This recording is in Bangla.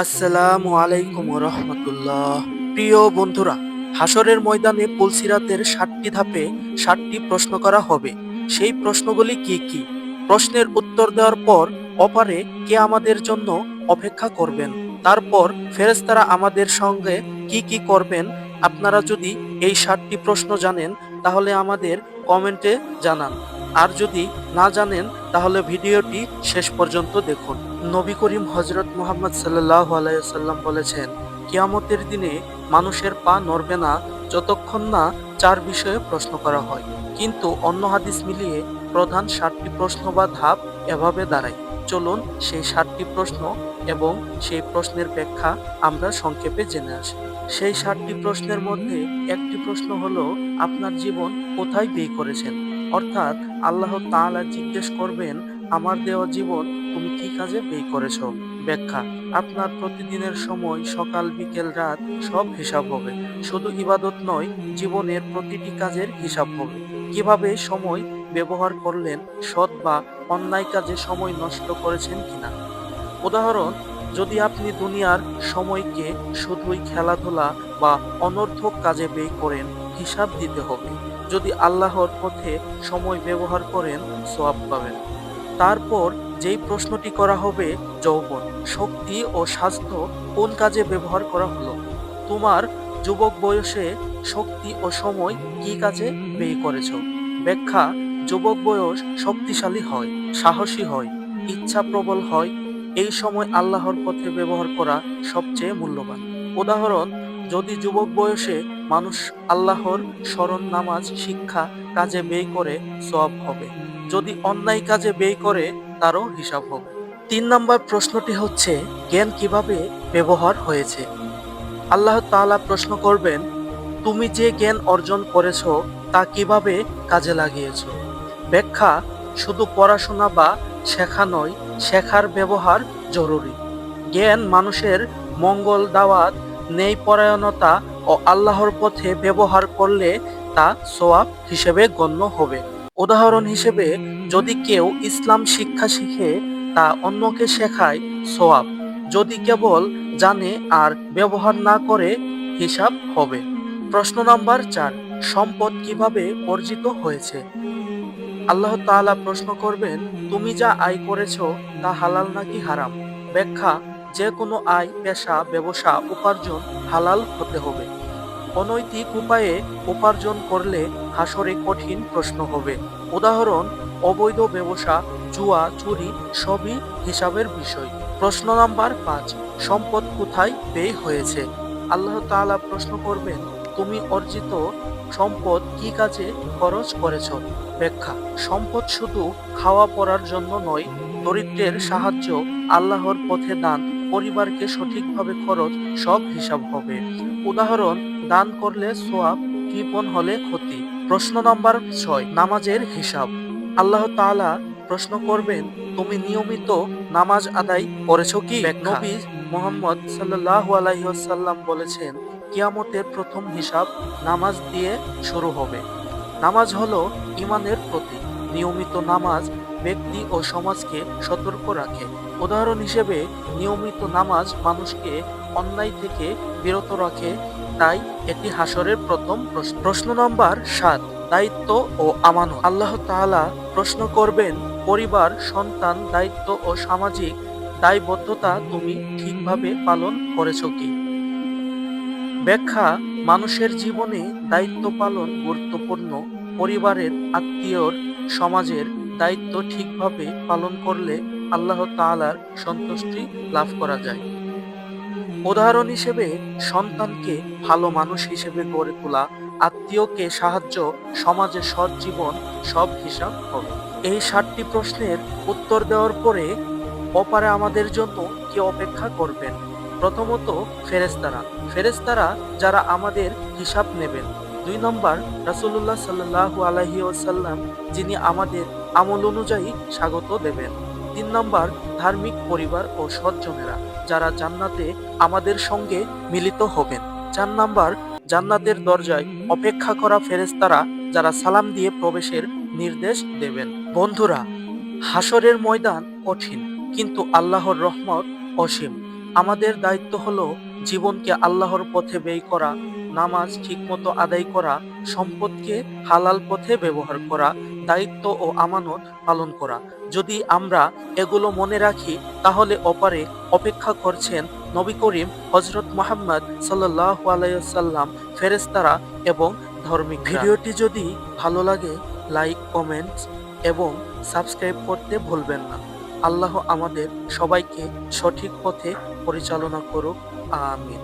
আসসালামু আলাইকুম রহমতুল্লাহ। প্রিয় বন্ধুরা, হাসরের ময়দানে পুলসিরাতের 7টি ধাপে 7টি প্রশ্ন করা হবে। সেই প্রশ্নগুলি কি কি? প্রশ্নের উত্তর দেওয়ার পর অপারে কে আমাদের জন্য অপেক্ষা করবেন, তারপর ফেরেশতারা আমাদের সঙ্গে কি কি করবেন। আপনারা যদি এই 7টি প্রশ্ন জানেন তাহলে আমাদের কমেন্টে জানান, আর যদি না জানেন তাহলে ভিডিওটি শেষ পর্যন্ত দেখুন। নবী করিম হযরত মুহাম্মদ সাল্লাল্লাহু আলাইহি ওয়াসাল্লাম বলেছেন, কিয়ামতের দিনে মানুষের পা নড়বে না যতক্ষণ না 4 বিষয়ে প্রশ্ন করা হয়। কিন্তু অন্য হাদিস মিলিয়ে প্রধান 7টি প্রশ্ন বা ধাপ এভাবে দাঁড়ায়। চলুন সেই 7টি প্রশ্ন এবং সেই প্রশ্নের ব্যাখ্যা আমরা সংক্ষেপে জেনে আসি। সেই 7টি প্রশ্নের মধ্যে একটি প্রশ্ন হলো, আপনার জীবন কোথায় ব্যয় করেছেন? অর্থাৎ আল্লাহ তাআলা জিজ্ঞেস করবেন, আমার দেওয়া জীবন তুমি কি কাজে ব্যয় করেছো? ব্যাখ্যা: আপনার প্রতিদিনের সময়, সকাল বিকেল রাত, সব হিসাব হবে। শুধু ইবাদত নয়, জীবনের প্রতিটি কাজের হিসাব হবে। কিভাবে সময় ব্যবহার করলেন, সৎ বা অন্যায় কাজে সময় নষ্ট করেছেন কিনা। উদাহরণ: যদি আপনি দুনিয়ার সময়কে শুধুই খেলাধুলা বা অনর্থক কাজে ব্যয় করেন, হিসাব দিতে হবে। যদি আল্লাহর পথে সময় ব্যবহার করেন, সওয়াব পাবেন। তারপর যেই প্রশ্নটি করা হবে, যৌবন, শক্তি ও স্বাস্থ্য কোন কাজে ব্যবহার করা হলো? তোমার যুবক বয়সে শক্তি ও সময় কি কাজে ব্যয় করেছ? ব্যাখ্যা: যুবক বয়স শক্তিশালী হয়, সাহসী হয়, ইচ্ছা প্রবল হয়। এই সময় আল্লাহর পথে ব্যবহার করা সবচেয়ে মূল্যবান। উদাহরণ: যদি যুবক বয়সে মানুষ আল্লাহর স্মরণ, নামাজ, শিক্ষা কাজে ব্যয় করে, সওয়াব হবে। যদি অন্যায় কাজে ব্যয় করে, তারও হিসাব হবে। 3 নম্বর প্রশ্নটি হচ্ছে, জ্ঞান কিভাবে ব্যবহার হয়েছে? আল্লাহ তাআলা প্রশ্ন করবেন, তুমি যে জ্ঞান অর্জন করেছ তা কিভাবে কাজে লাগিয়েছ? ব্যাখ্যা: শুধু পড়াশোনা বা শেখা নয়, শেখার ব্যবহার জরুরি। জ্ঞান মানুষের মঙ্গল, দাওয়াত, ন্যায়পরায়ণতা ও আল্লাহর পথে ব্যবহার করলে তা সওয়াব হিসেবে গণ্য হবে। উদাহরণ হিসেবে, যদি কেউ ইসলাম শিক্ষা শিখে তা অন্যকে শেখায়, সওয়াব। যদি কেবল জানে আর ব্যবহার না করে, হিসাব হবে। প্রশ্ন নাম্বার 4, সম্পদ কিভাবে অর্জিত হয়েছে? আল্লাহ তাআলা প্রশ্ন করবেন, তুমি যা আয় করেছো তা হালাল নাকি হারাম? ব্যাখ্যা: যে কোনো আয়, পেশা, ব্যবসা, উপার্জন হালাল হতে হবে। অনৈতিক উপায়ে উপার্জন করলে হাসরে কঠিন প্রশ্ন হবে। উদাহরণ: অবৈধ ব্যবসা, জুয়া, চুরি সবই হিসাবের বিষয়। প্রশ্ন নাম্বার 5, সম্পদ কোথায় ব্যয় হয়েছে? আল্লাহ তাআলা প্রশ্ন করবেন, তুমি অর্জিত সম্পদ কি কাজে খরচ করেছ? ব্যাখ্যা: সম্পদ শুধু খাওয়া পরার জন্য নয়, দরিদ্রের সাহায্য, আল্লাহর পথে দান, পরিবারকে সঠিকভাবে খরচ, সব হিসাব হবে। উদাহরণ: দান করলে সওয়াব, কৃপণ হলে ক্ষতি। প্রশ্ন নাম্বার 6, নামাজের হিসাব। আল্লাহ তাআলা প্রশ্ন করবেন, তুমি নিয়মিত নামাজ আদায় করেছো কি? নবী মুহাম্মদ সাল্লাল্লাহু আলাইহি ওয়াসাল্লাম বলেছেন, কিয়ামতের প্রথম হিসাব নামাজ দিয়ে শুরু হবে। নামাজ হলো ঈমানের প্রতীক। নিয়মিত নামাজ ব্যক্তি ও সমাজকে সতর্ক রাখে। উদাহরণ হিসেবে, নিয়মিত নামাজ মানুষকে অন্যায় থেকে বিরত রাখে, তাই এটি হাসরের প্রথম প্রশ্ন। প্রশ্ন নাম্বার 7, দায়িত্ব ও আমানত। আল্লাহ তাআলা প্রশ্ন করবেন, পরিবার, সন্তান, দায়িত্ব ও সামাজিক দায়বদ্ধতা তুমি ঠিকভাবে পালন করেছো কি? ব্যাখ্যা: মানুষের জীবনে দায়িত্ব পালন গুরুত্বপূর্ণ। পরিবারের, আত্মীয়র, সমাজের দায়িত্ব ঠিকভাবে পালন করলে আল্লাহ তাআলার সন্তুষ্টি লাভ করা যায়। উদাহরণ হিসেবে, সন্তানকে ভালো মানুষ হিসেবে গড়ে তোলা, আত্মীয়কে সাহায্য, সমাজে সৎ জীবন, সব হিসাব হবে। এই 7টি প্রশ্নের উত্তর দেওয়ার পরে অপারে আমাদের জন্য কি অপেক্ষা করবেন? প্রথমত, ফেরেশতারা। ফেরেশতারা যারা আমাদের হিসাব নেবেন। 2 নম্বর, রাসূলুল্লাহ সাল্লাল্লাহু আলাইহি ওয়াসাল্লাম, যিনি আমাদের আমল অনুযায়ী স্বাগত দেবেন। 3 নম্বর, ধার্মিক পরিবার ও সজ্জনেরা, যারা জান্নাতে আমাদের সঙ্গে মিলিত হবেন। 4 নম্বর, জান্নাতের দরজায় অপেক্ষা করা ফেরেশতারা, যারা সালাম দিয়ে প্রবেশের নির্দেশ দেবেন। বন্ধুরা, হাসরের ময়দান কঠিন, কিন্তু আল্লাহর রহমত অসীম। আমাদের দায়িত্ব হলো জীবনকে আল্লাহর পথে ব্যয় করা, নামাজ ঠিকমতো আদায় করা, সম্পদকে হালাল পথে ব্যবহার করা, দায়িত্ব ও আমানত পালন করা। যদি আমরা এগুলো মনে রাখি তাহলে অপারে অপেক্ষা করছেন নবী করিম হযরত মুহাম্মদ সাল্লাল্লাহু আলাইহি ওয়াসাল্লাম, ফেরেশতারা এবং ধার্মিক। ভিডিওটি যদি ভালো লাগে লাইক, কমেন্টস এবং সাবস্ক্রাইব করতে ভুলবেন না। আল্লাহ আমাদের সবাইকে সঠিক পথে পরিচালনা করুক। আমিন।